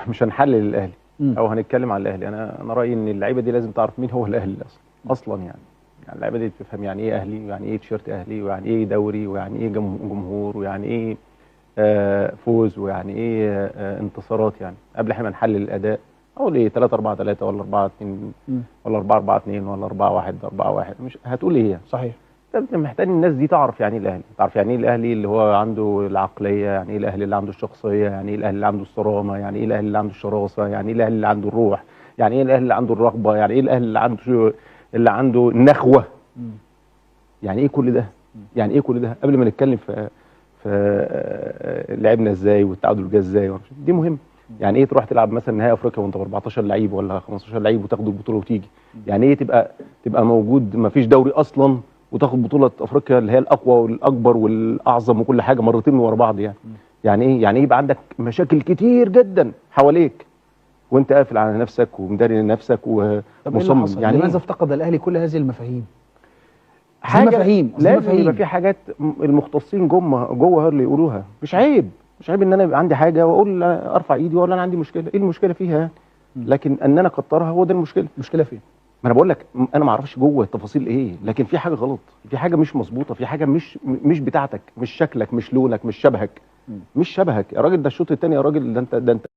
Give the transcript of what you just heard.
مش هنحلل الاهلي او هنتكلم على الاهلي. انا رايي ان اللعيبه دي لازم تعرف مين هو الاهلي اصلا يعني اللعيبه دي تفهم يعني ايه اهلي، ويعني ايه تيشيرت اهلي، ويعني ايه دوري، ويعني ايه جمهور، ويعني ايه فوز، ويعني ايه انتصارات. يعني قبل احنا ما نحلل الاداء اقول ايه 3-4-3 ولا 4-2 ولا 4-4-2 ولا 4-1-4-1، مش هتقول ايه يعني؟ صحيح. انت محتاج الناس دي تعرف يعني ايه الاهلي، تعرف يعني ايه الاهلي اللي هو عنده العقليه، يعني ايه الاهلي اللي عنده الشخصيه، يعني ايه الاهلي اللي عنده الصرامه، يعني ايه الاهلي اللي عنده الشراسه، يعني ايه الاهلي اللي عنده الروح، يعني ايه الاهلي اللي عنده الرغبه، يعني ايه الاهلي اللي عنده النخوه. يعني ايه كل ده؟ يعني ايه كل ده قبل ما نتكلم في لعبنا ازاي والتعادل جه ازاي، دي مهم. يعني ايه تروح تلعب مثلا نهائي افريقيا وانت ب 14 لعيب ولا 15 لعيب وتاخد البطوله وتيجي؟ يعني ايه تبقى موجود ما فيش دوري اصلا وتاخد بطوله افريقيا اللي هي الاقوى والاكبر والاعظم وكل حاجه مرتين ورا بعض؟ يعني ايه؟ يعني ايه يبقى عندك مشاكل كتير جدا حواليك وانت قافل على نفسك ومداري نفسك ومصمم؟ يعني لماذا افتقد الاهلي كل هذه المفاهيم؟ حاجه لازم يبقى في حاجات المختصين جوه اللي يقولوها. مش عيب ان انا يبقى عندي حاجه واقول ارفع ايدي واقول انا عندي مشكله. ايه المشكله فيها؟ لكن ان انا اكترها هو ده المشكله. المشكله فين؟ ما انا بقول لك انا ما اعرفش جوه التفاصيل ايه، لكن في حاجه غلط، في حاجه مش مظبوطه، في حاجه مش بتاعتك، مش شكلك، مش لونك، مش شبهك. مش شبهك يا راجل، ده الشوط الثاني يا راجل، ده انت